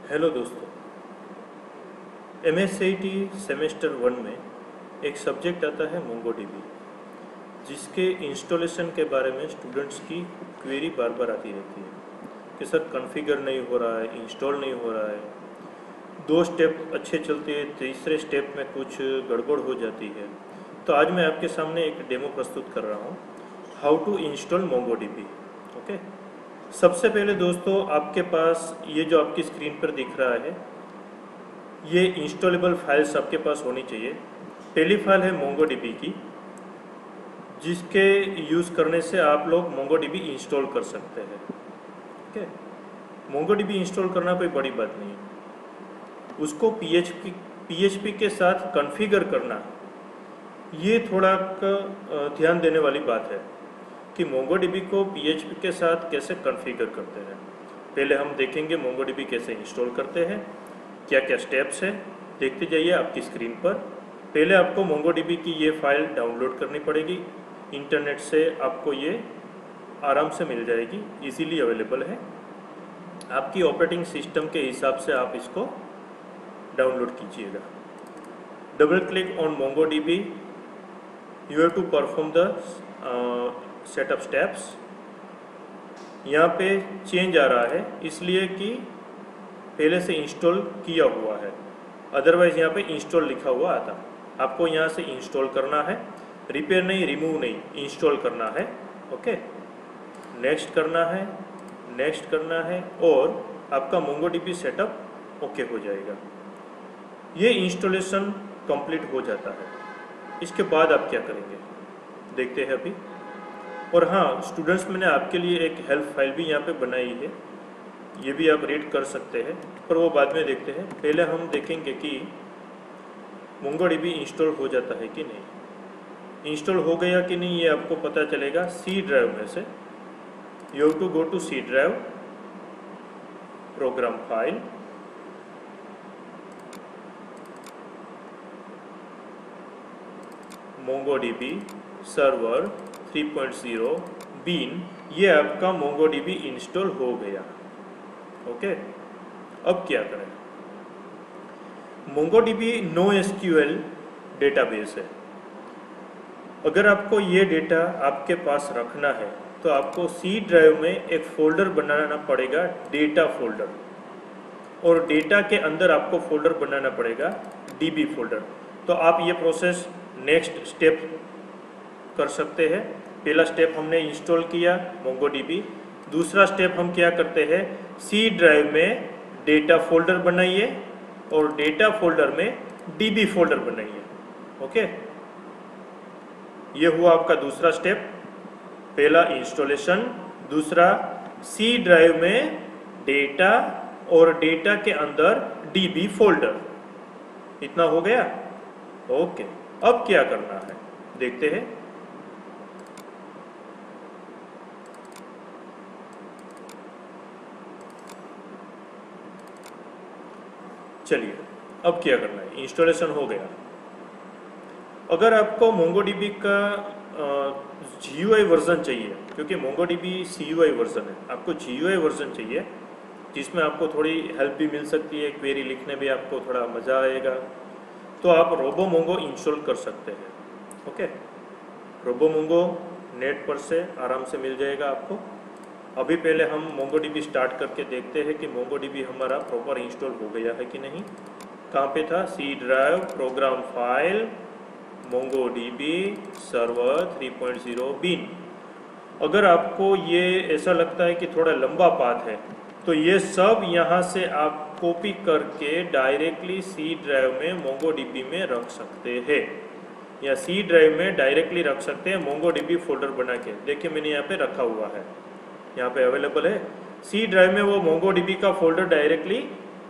Hello दोस्तों, MSCIT semester 1 में एक सब्जेक्ट आता है मोंगोडीबी, जिसके इंस्टॉलेशन के बारे में स्टूडेंट्स की क्वेरी बार बार आती रहती है कि सर कॉन्फ़िगर नहीं हो रहा है, इंस्टॉल नहीं हो रहा है, 2 स्टेप अच्छे चलते हैं, तीसरे स्टेप में कुछ गड़बड़ हो जाती है। तो आज मैं आपके सामने एक डेमो प्रस्तुत कर रहा हूँ, how to install MongoDB. Okay, सबसे पहले दोस्तों आपके पास ये जो आपकी स्क्रीन पर दिख रहा है, ये इंस्टॉलेबल फाइल्स आपके पास होनी चाहिए। पहली फाइल है मोंगोडीबी की, जिसके यूज़ करने से आप लोग मोंगोडीबी इंस्टॉल कर सकते हैं। ओके, मोंगोडीबी इंस्टॉल करना कोई बड़ी बात नहीं है, उसको पीएचपी के साथ कॉन्फ़िगर करना, ये थोड़ा ध्यान देने वाली बात है कि मोंगोडीबी को पीएचपी के साथ कैसे कॉन्फ़िगर करते हैं। पहले हम देखेंगे मोंगोडीबी कैसे इंस्टॉल करते हैं, क्या क्या स्टेप्स है, देखते जाइए आपकी स्क्रीन पर। पहले आपको मोंगोडीबी की ये फाइल डाउनलोड करनी पड़ेगी, इंटरनेट से आपको ये आराम से मिल जाएगी, इजीली अवेलेबल है। आपकी ऑपरेटिंग सिस्टम के हिसाब से आप इसको डाउनलोड कीजिएगा। Double click on MongoDB, you have to perform the setup steps. यहाँ पे चेंज आ रहा है इसलिए कि पहले से इंस्टॉल किया हुआ है, अदरवाइज़ यहाँ पे इंस्टॉल लिखा हुआ आता। आपको यहाँ से इंस्टॉल करना है, रिपेयर नहीं, रिमूव नहीं, इंस्टॉल करना है। ओके, नेक्स्ट करना है, नेक्स्ट करना है, और आपका मोंगोडीबी सेटअप ओके हो जाएगा। ये इंस्टॉलेशन कंप्लीट हो जाता है। इसके बाद आप क्या करेंगे देखते हैं अभी। और हाँ स्टूडेंट्स, मैंने आपके लिए एक हेल्प फाइल भी यहाँ पे बनाई है, ये भी आप रीड कर सकते हैं, पर वो बाद में देखते हैं। पहले हम देखेंगे कि मोंगोडीबी इंस्टॉल हो जाता है कि नहीं। इंस्टॉल हो गया कि नहीं ये आपको पता चलेगा सी ड्राइव में से। You have to go to C drive, program file, MongoDB server 3.0 bin, ये आपका मोंगोडीबी इंस्टॉल हो गया। ओके, अब क्या करें। मोंगोडीबी NoSQL डेटाबेस है। अगर आपको ये डेटा आपके पास रखना है तो आपको सी ड्राइव में एक फ़ोल्डर बनाना पड़ेगा, डेटा फोल्डर, और डेटा के अंदर आपको फोल्डर बनाना पड़ेगा DB फोल्डर। तो आप ये प्रोसेस नेक्स्ट स्टेप कर सकते हैं। पहला स्टेप हमने इंस्टॉल किया मोंगोडीबी, दूसरा स्टेप हम क्या करते हैं, सी ड्राइव में डेटा फोल्डर बनाइए और डेटा फोल्डर में DB फोल्डर बनाइए। ओके, ये हुआ आपका दूसरा स्टेप। पहला इंस्टॉलेशन, दूसरा सी ड्राइव में डेटा और डेटा के अंदर DB फोल्डर। इतना हो गया। ओके, अब क्या करना है देखते हैं। चलिए, अब क्या करना है। इंस्टॉलेशन हो गया। अगर आपको मोंगोडीबी का GUI वर्जन चाहिए, क्योंकि मोंगोडीबी CUI वर्जन है, आपको GUI वर्जन चाहिए जिसमें आपको थोड़ी हेल्प भी मिल सकती है, क्वेरी लिखने में आपको थोड़ा मज़ा आएगा, तो आप रोबोमोंगो इंस्टॉल कर सकते हैं। ओके, रोबोमोंगो नेट पर से आराम से मिल जाएगा आपको। अभी पहले हम मोंगोडीबी स्टार्ट करके देखते हैं कि मोंगोडीबी हमारा प्रॉपर इंस्टॉल हो गया है कि नहीं। कहाँ पे था, C drive, program file, MongoDB server 3.0 bin. अगर आपको ये ऐसा लगता है कि थोड़ा लंबा पाथ है, तो ये सब यहाँ से आप कॉपी करके डायरेक्टली सी ड्राइव में मोंगोडीबी में रख सकते हैं, या सी ड्राइव में डायरेक्टली रख सकते हैं मोंगोडीबी फोल्डर बना के। देखिए मैंने यहाँ पे रखा हुआ है, यहाँ पे अवेलेबल है। सी ड्राइव में वो मोंगोडीबी का फोल्डर डायरेक्टली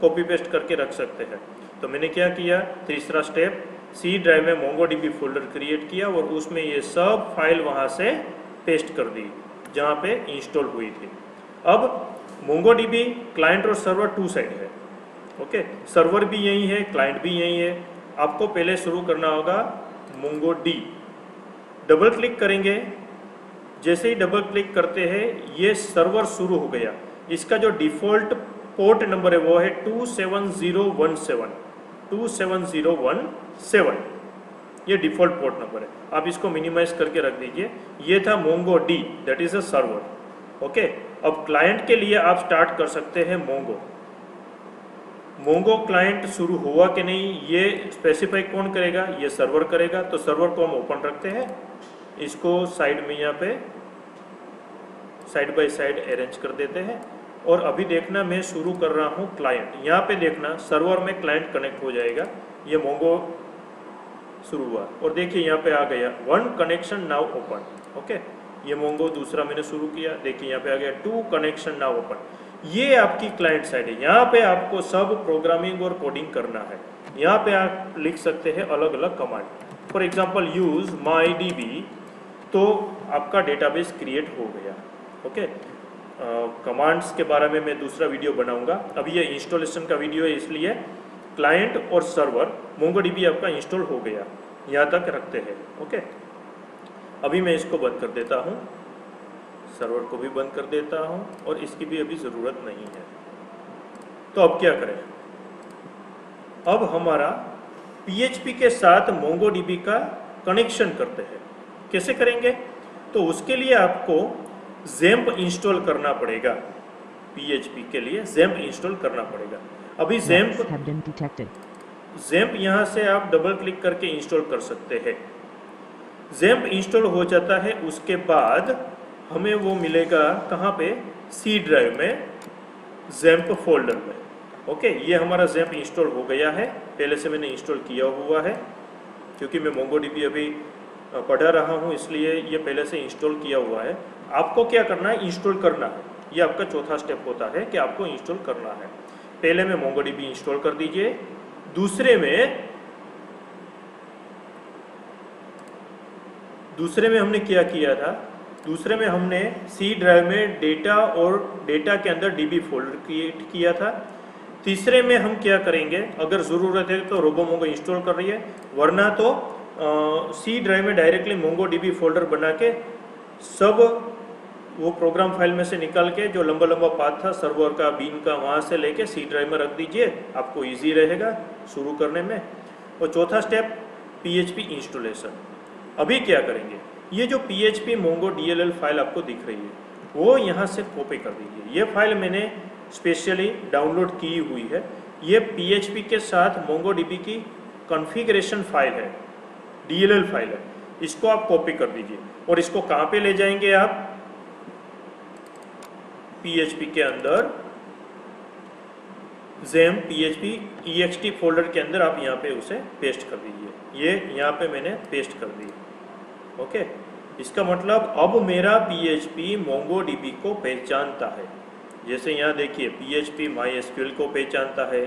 कॉपी पेस्ट करके रख सकते हैं। तो मैंने क्या किया, तीसरा स्टेप, सी ड्राइव में मोंगोडीबी फोल्डर क्रिएट किया और उसमें ये सब फाइल वहाँ से पेस्ट कर दी जहाँ पे इंस्टॉल हुई थी। अब मोंगोडीबी क्लाइंट और सर्वर 2 साइड है। ओके, सर्वर भी यही है, क्लाइंट भी यही है। आपको पहले शुरू करना होगा मोंगोडी। डबल क्लिक करेंगे, जैसे ही डबल क्लिक करते हैं ये सर्वर शुरू हो गया। इसका जो डिफ़ॉल्ट पोर्ट नंबर है वो है 27017, 27017 ये डिफ़ॉल्ट पोर्ट नंबर है। आप इसको मिनिमाइज करके रख दीजिए। ये था Mongo D, that is a server. Okay, अब क्लाइंट के लिए आप स्टार्ट कर सकते हैं मोंगो। मोंगो क्लाइंट शुरू हुआ कि नहीं ये स्पेसिफाई कौन करेगा, ये सर्वर करेगा। तो सर्वर को हम ओपन रखते हैं, इसको साइड में यहाँ पे साइड बाय साइड अरेंज कर देते हैं। और अभी देखना मैं शुरू कर रहा हूँ क्लाइंट, यहाँ पे देखना सर्वर में क्लाइंट कनेक्ट हो जाएगा। ये मोंगो शुरू हुआ और देखिए यहाँ पे आ गया 1 कनेक्शन नाउ ओपन। ओके, ये मोंगो दूसरा मैंने शुरू किया, देखिए यहाँ पे आ गया 2 कनेक्शन नाउ ओपन। ये आपकी क्लाइंट साइड है, यहाँ पे आपको सब प्रोग्रामिंग और कोडिंग करना है। यहाँ पे आप लिख सकते हैं अलग अलग command, for example use my DB, तो आपका डेटाबेस क्रिएट हो गया। ओके, कमांड्स के बारे में मैं दूसरा वीडियो बनाऊंगा, अभी ये इंस्टॉलेशन का वीडियो है, इसलिए क्लाइंट और सर्वर मोंगोडीबी आपका इंस्टॉल हो गया, यहाँ तक रखते हैं। ओके, अभी मैं इसको बंद कर देता हूँ, सर्वर को भी बंद कर देता हूँ और इसकी भी अभी ज़रूरत नहीं है। तो अब क्या करें, अब हमारा PHP के साथ मोंगोडीबी का कनेक्शन करते हैं। कैसे करेंगे, तो उसके लिए आपको ज़ैम्प इंस्टॉल करना पड़ेगा। PHP के लिए ज़ैम्प इंस्टॉल करना पड़ेगा। अभी ज़ैम्प यहाँ से आप डबल क्लिक करके इंस्टॉल कर सकते हैं। ज़ैम्प इंस्टॉल हो जाता है, उसके बाद हमें वो मिलेगा कहाँ पे, सी ड्राइव में, ज़ैम्प फोल्डर में। ओके, ये हमारा ज़ैम्प इंस्टॉल हो गया है, पहले से मैंने इंस्टॉल किया हुआ है, क्योंकि मैं मोंगोडीबी अभी पढ़ा रहा हूँ इसलिए ये पहले से इंस्टॉल किया हुआ है। आपको क्या करना है, इंस्टॉल करना है। ये आपका चौथा स्टेप होता है कि आपको इंस्टॉल करना है। पहले में मोंगोडीबी इंस्टॉल कर दीजिए, दूसरे में हमने क्या किया था, दूसरे में हमने सी ड्राइव में डेटा और डेटा के अंदर डीबी फोल्डर क्रिएट किया था। तीसरे में हम क्या करेंगे, अगर ज़रूरत है तो रोबोमोंगो इंस्टॉल कर रही है, वरना तो सी ड्राइव में डायरेक्टली मोंगो डीबी फोल्डर बना के सब वो प्रोग्राम फाइल में से निकाल के जो लंबा लंबा पाथ था सर्वर का, बीन का, वहाँ से लेके सी ड्राइव में रख दीजिए, आपको इजी रहेगा शुरू करने में। और चौथा स्टेप PHP इंस्टॉलेशन। अभी क्या करेंगे, ये जो PHP मोंगो DLL फाइल आपको दिख रही है वो यहाँ से कॉपी कर दीजिए। ये फाइल मैंने स्पेशली डाउनलोड की हुई है, ये PHP के साथ मोंगोडीबी की कॉन्फ़िगरेशन फाइल है, DLL फाइल है। इसको आप कॉपी कर दीजिए और इसको कहाँ पे ले जाएंगे आप, PHP के अंदर ज़ैम्प PHP ext फोल्डर के अंदर आप यहाँ पे उसे पेस्ट कर दीजिए। ये यहाँ पे मैंने पेस्ट कर दी। ओके, इसका मतलब अब मेरा PHP मोंगोडीबी को पहचानता है। जैसे यहाँ देखिए PHP MySQL को पहचानता है,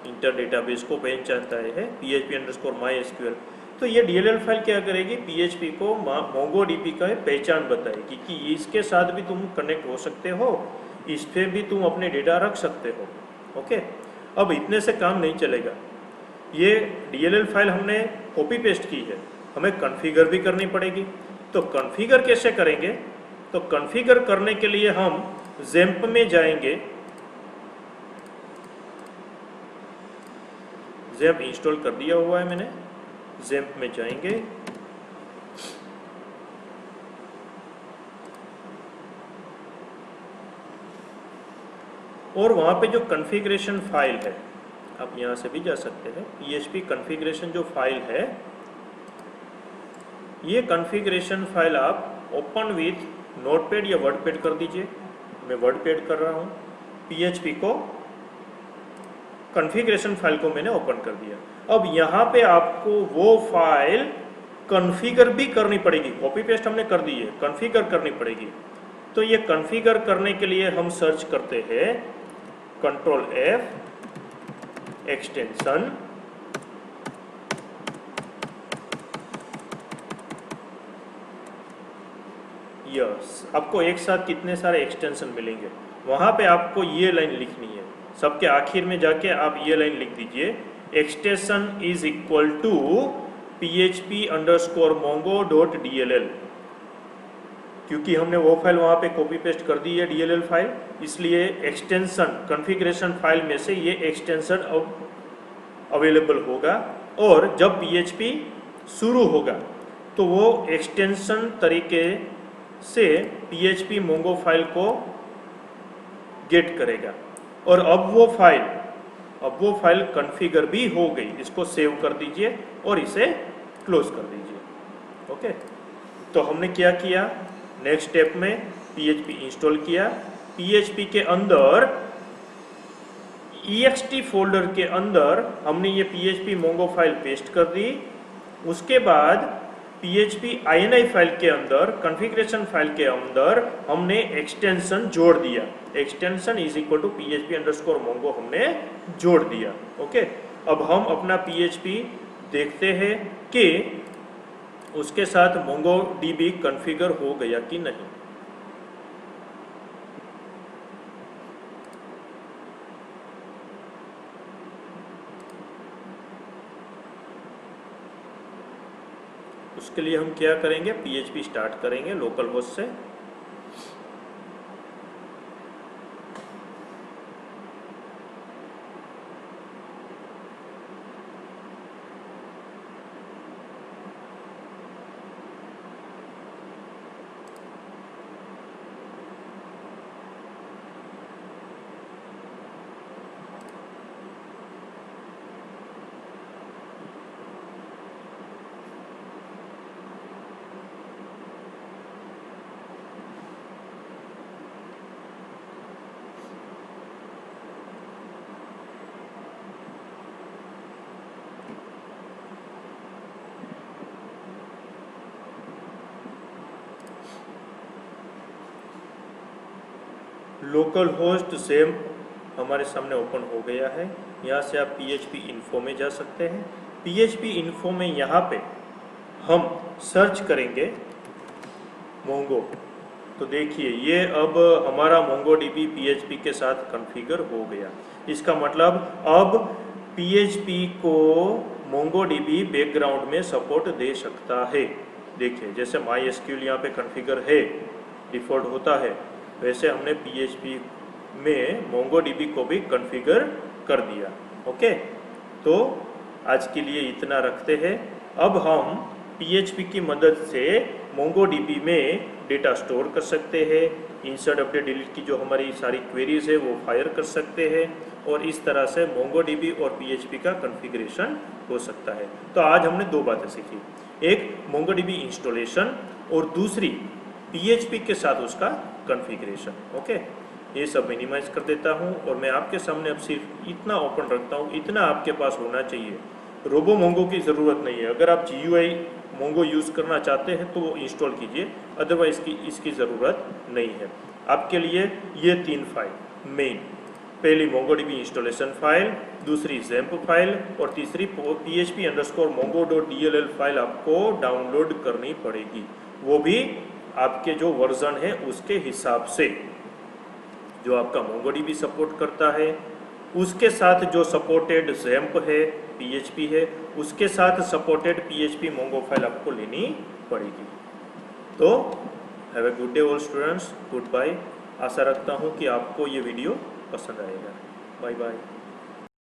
इंटर डेटाबेस को पहचानता है, PHP_MySQL। तो ये DLL फाइल क्या करेगी, PHP को मोंगोडीबी का पहचान बताएगी कि इसके साथ भी तुम कनेक्ट हो सकते हो, इस पर भी तुम अपने डेटा रख सकते हो। ओके, अब इतने से काम नहीं चलेगा। ये DLL फाइल हमने कॉपी पेस्ट की है, हमें कॉन्फ़िगर भी करनी पड़ेगी। तो कॉन्फ़िगर कैसे करेंगे, तो कॉन्फ़िगर करने के लिए हम ज़ैम्प में जाएंगे, ज़ैम्प इंस्टॉल कर दिया हुआ है मैंने, ज़ैम्प में जाएंगे, और वहाँ पे जो कॉन्फ़िगरेशन फाइल है, आप यहाँ से भी जा सकते हैं, PHP कॉन्फ़िगरेशन जो फाइल है, ये कॉन्फ़िगरेशन फाइल आप ओपन विथ नोटपैड या वर्डपैड कर दीजिए। मैं वर्डपैड कर रहा हूँ। PHP को कॉन्फ़िगरेशन फाइल को मैंने ओपन कर दिया। अब यहाँ पे आपको वो फाइल कॉन्फ़िगर भी करनी पड़ेगी, कॉपी पेस्ट हमने कर दी है, कॉन्फ़िगर करनी पड़ेगी। तो ये कॉन्फ़िगर करने के लिए हम सर्च करते हैं Ctrl+F एक्सटेंशन, यस, आपको एक साथ कितने सारे एक्सटेंशन मिलेंगे, वहाँ पे आपको ये लाइन लिखनी है। सबके आखिर में जाके आप ये लाइन लिख दीजिए, extension is equal to php_mongo.dll। क्योंकि हमने वो फाइल वहाँ पे कॉपी पेस्ट कर दी है DLL फाइल, इसलिए एक्सटेंशन कॉन्फ़िगरेशन फाइल में से ये एक्सटेंशन अब अवेलेबल होगा। और जब PHP शुरू होगा तो वो एक्सटेंशन तरीके से PHP मोंगो फाइल को गेट करेगा। और अब वो फाइल कॉन्फ़िगर भी हो गई। इसको सेव कर दीजिए और इसे क्लोज कर दीजिए। ओके, तो हमने क्या किया, नेक्स्ट स्टेप में PHP इंस्टॉल किया। PHP के अंदर ext फोल्डर के अंदर हमने ये PHP मोंगो फाइल पेस्ट कर दी। उसके बाद PHP ini फाइल के अंदर, कॉन्फ़िगरेशन फाइल के अंदर हमने एक्सटेंशन जोड़ दिया। Extension is equal to PHP_mongo हमने जोड़ दिया। ओके, अब हम अपना PHP देखते हैं कि उसके साथ MongoDB कॉन्फ़िगर हो गया कि नहीं। उसके लिए हम क्या करेंगे, PHP स्टार्ट करेंगे लोकल होस्ट से। लोकल होस्ट सेम हमारे सामने ओपन हो गया है। यहाँ से आप PHP इन्फो में जा सकते हैं। PHP इन्फो में यहाँ पे हम सर्च करेंगे मोंगो। तो देखिए ये अब हमारा MongoDB PHP के साथ कॉन्फ़िगर हो गया। इसका मतलब अब PHP को MongoDB बैकग्राउंड में सपोर्ट दे सकता है। देखिए जैसे MySQL यहाँ पे कॉन्फ़िगर है, डिफ़ॉल्ट होता है, वैसे हमने PHP में MongoDB को भी कॉन्फ़िगर कर दिया। ओके, तो आज के लिए इतना रखते हैं। अब हम PHP की मदद से MongoDB में डेटा स्टोर कर सकते हैं। इंसर्ट, अपडेट, डिलीट की जो हमारी सारी क्वेरीज है वो फायर कर सकते हैं और इस तरह से MongoDB और PHP का कॉन्फ़िगरेशन हो सकता है। तो आज हमने दो बातें सीखी, एक MongoDB इंस्टॉलेशन और दूसरी PHP के साथ उसका कॉन्फ़िगरेशन। ओके, ये सब मिनिमाइज कर देता हूँ और मैं आपके सामने अब सिर्फ इतना ओपन रखता हूँ, इतना आपके पास होना चाहिए। RoboMongo की ज़रूरत नहीं है। अगर आप GUI Mongo यूज़ करना चाहते हैं तो वो इंस्टॉल कीजिए, अदरवाइज इसकी ज़रूरत नहीं है। आपके लिए ये तीन फाइल मेन, पहली MongoDB इंस्टॉलेशन फाइल, दूसरी XAMPP फाइल और तीसरी PHP_mongo.dll फाइल आपको डाउनलोड करनी पड़ेगी। वो भी आपके जो वर्जन है उसके हिसाब से, जो आपका MongoDB सपोर्ट करता है उसके साथ जो सपोर्टेड XAMPP है, PHP है, उसके साथ सपोर्टेड PHP Mongo फाइल आपको लेनी पड़ेगी। तो have a good day all students, goodbye. आशा रखता हूँ कि आपको ये वीडियो पसंद आएगा। Bye bye.